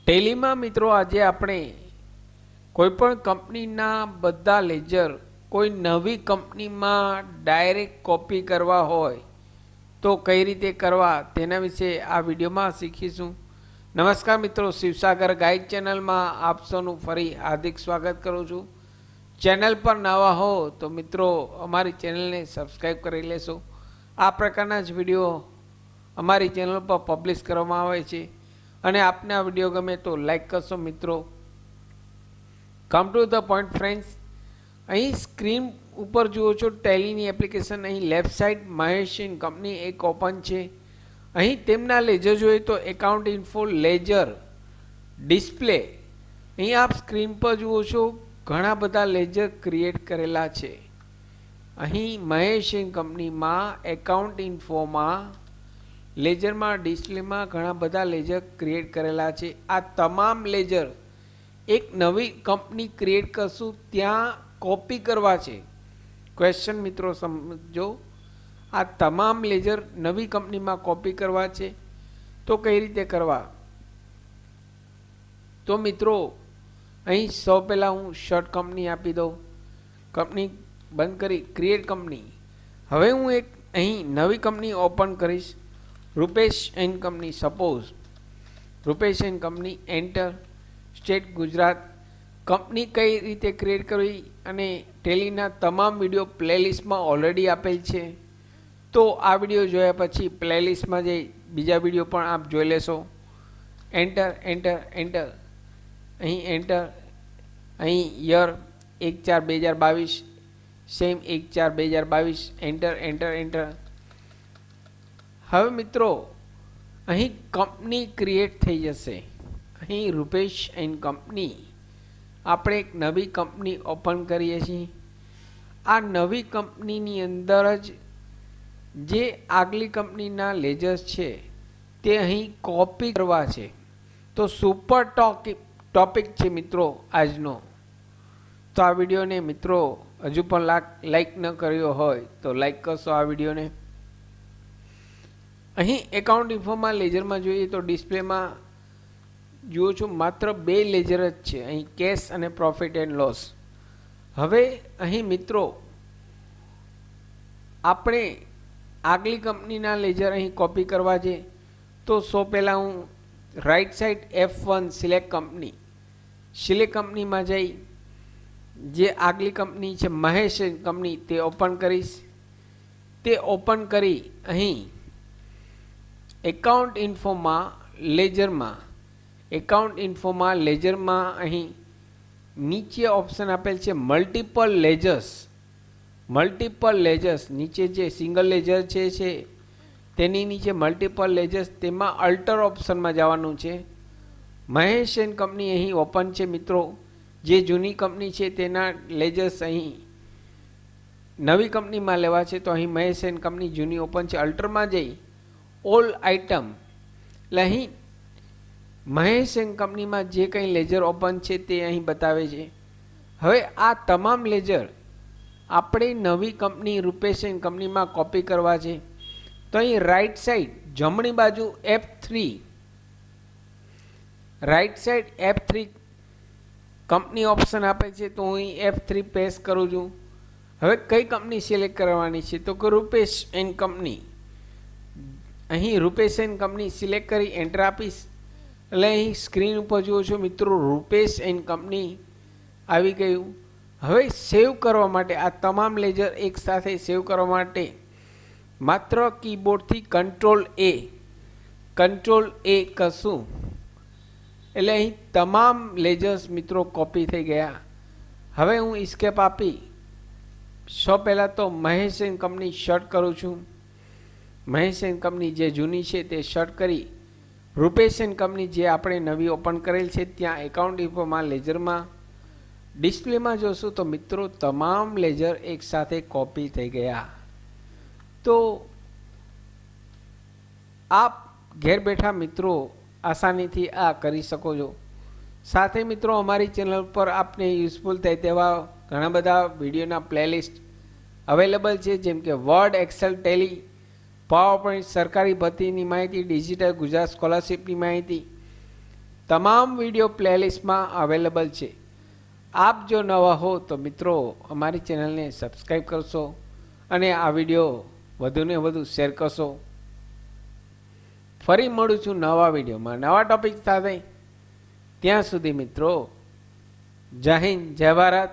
ટેલીમાં મિત્રો આજે આપણે કોઈપણ કંપનીના બધા લેજર કોઈ નવી કંપનીમાં ડાયરેક્ટ કોપી કરવા હોય તો કઈ રીતે કરવા તેના વિશે આ વિડીયોમાં શીખીશું. નમસ્કાર મિત્રો, શિવસાગર ગાઈડ ચેનલમાં આપ સૌનું ફરી હાર્દિક સ્વાગત કરું છું. ચેનલ પર નવા હો તો મિત્રો અમારી ચેનલને સબસ્ક્રાઈબ કરી લેશો. આ પ્રકારના જ વિડીયો અમારી ચેનલ પર પબ્લિશ કરવામાં આવે છે અને આપને આ વિડીયો ગમે તો લાઈક કરશો. મિત્રો come to the point friends, અહીં સ્ક્રીન ઉપર જુઓ છો ટેલીની એપ્લિકેશન. અહીં left side Mahesh and company એક ઓપન છે. અહીં તેમના લેજર જોઈએ તો એકાઉન્ટ ઇન્ફો, લેજર, ડિસ્પ્લે. અહીં આપ સ્ક્રીન પર જુઓ છો ઘણા બધા લેજર ક્રિએટ કરેલા છે. અહીં મહેશ એન્ડ કંપનીમાં એકાઉન્ટ ઇન્ફોમાં, લેજરમાં, ડિસ્પ્લેમાં ઘણા બધા લેજર ક્રિએટ કરેલા છે. આ તમામ લેજર એક નવી કંપની ક્રિએટ કરશું ત્યાં કોપી કરવા છે. ક્વેશ્ચન મિત્રો સમજો, આ તમામ લેજર નવી કંપનીમાં કોપી કરવા છે તો કઈ રીતે કરવા? તો મિત્રો અહીં સૌ પહેલાં હું શર્ટ કંપની આપી દઉં, કંપની બંધ કરી ક્રિએટ કંપની. હવે હું એક અહીં નવી કંપની ઓપન કરીશ, Rupesh and company. Suppose Rupesh and company, enter, state Gujarat. Company કઈ રીતે ક્રિએટ કરવી અને ટેલીના તમામ વિડીયો પ્લેલિસ્ટમાં ઓલરેડી આપેલ છે. તો આ વિડીયો જોયા પછી પ્લેલિસ્ટમાં જઈ બીજા વિડીયો પણ આપ જોઈ લેશો. એન્ટર એન્ટર એન્ટર, અહીં એન્ટર. અહીં year 1/4/2022, same 1/4/2022. Enter enter enter. હવે મિત્રો અહીં કંપની ક્રિએટ થઈ જશે. અહીં રૂપેશ એન્ડ કંપની આપણે એક નવી કંપની ઓપન કરીએ છીએ. આ નવી કંપનીની અંદર જ જે આગલી કંપનીના લેજર્સ છે તે અહીં કોપી કરવા છે. તો સુપર ટોપિક છે મિત્રો આજનો. તો આ વિડીયોને મિત્રો હજુ પણ લાઈક ન કર્યો હોય તો લાઈક કરશો આ વિડીયોને. અહીં એકાઉન્ટ ઇન્ફોમાં લેજરમાં જોઈએ તો ડિસ્પ્લેમાં જુઓ છો માત્ર 2 લેજર જ છે, અહીં કેશ અને પ્રોફિટ એન્ડ લોસ. હવે અહીં મિત્રો આપણે આગલી કંપનીના લેજર અહીં કોપી કરવા છે તો સૌ પહેલાં હું right side F1 select company, select કંપનીમાં જઈ જે આગલી કંપની છે મહેશ કંપની તે ઓપન કરીશ. તે ઓપન કરી અહીં એકાઉન્ટ ઇન્ફોમાં, લેજરમાં, એકાઉન્ટ ઇન્ફોમાં, લેજરમાં અહીં નીચે ઓપ્શન આપેલ છે મલ્ટિપલ લેજર્સ. મલ્ટિપલ લેજર્સ નીચે જે સિંગલ લેજર છે તેની નીચે મલ્ટિપલ લેજર્સ, તેમાં અલ્ટર ઓપ્શનમાં જવાનું છે. મહેશ એન્ડ કંપની અહીં ઓપન છે મિત્રો. જે જૂની કંપની છે તેના લેજર્સ અહીં નવી કંપનીમાં લેવા છે તો અહીં મહેશ એન્ડ કંપની જૂની ઓપન છે. અલ્ટરમાં જઈ ઓલ આઇટમ, એટલે અહીં મહેશ એન્ડ કંપનીમાં જે કંઈ લેજર ઓપન છે તે અહીં બતાવે છે. હવે આ તમામ લેજર આપણે નવી કંપની રૂપેશ એન્ડ કંપનીમાં કોપી કરવા છે. તો અહીં રાઈટ સાઈડ જમણી બાજુ F3, right side F3 company option આપે છે તો હું અહીં F3 પ્રેસ કરું છું. હવે કઈ કંપની સિલેક્ટ કરવાની છે તો કે રૂપેશ એન્ડ કંપની. અહીં રૂપેશ એન્ડ કંપની સિલેક્ટ કરી એન્ટર આપીશ એટલે અહીં સ્ક્રીન ઉપર જુઓ છો મિત્રો રૂપેશ એન્ડ કંપની આવી ગયું. હવે સેવ કરવા માટે આ તમામ લેજર એક સાથે સેવ કરવા માટે માત્ર કીબોર્ડથી કંટ્રોલ A કરશું એટલે અહીં તમામ લેજર્સ મિત્રો કોપી થઈ ગયા. હવે હું એસ્કેપ આપી સૌ પહેલાં તો મહેશ એન્ડ કંપની શર્ટ કરું છું. મહેશ એન્ડ કંપની જે જૂની છે તે શર્ટ કરી રૂપેશ એન્ડ કંપની જે આપણે નવી ઓપન કરેલ છે ત્યાં એકાઉન્ટ ઇન્ફોમાં, લેજરમાં, ડિસ્પ્લેમાં જોશું તો મિત્રો તમામ લેજર એક સાથે કોપી થઈ ગયા. તો આપ ઘેર બેઠા મિત્રો આસાનીથી આ કરી શકો છો. સાથે મિત્રો અમારી ચેનલ પર આપને યુઝફુલ થાય તેવા ઘણા બધા વિડીયોના પ્લેલિસ્ટ અવેલેબલ છે, જેમ કે Word, Excel, Tally, PowerPoint, સરકારી ભરતીની માહિતી, ડિજિટલ ગુજરાત સ્કોલરશિપની માહિતી, તમામ વિડીયો પ્લેલિસ્ટમાં અવેલેબલ છે. આપ જો નવા હો તો મિત્રો અમારી ચેનલને સબસ્ક્રાઈબ કરશો અને આ વિડીયો વધુને વધુ શેર કરશો. ફરી મળું છું નવા વિડીયોમાં નવા ટોપિક સાથે. ત્યાં સુધી મિત્રો જય હિન્દ, જય ભારત.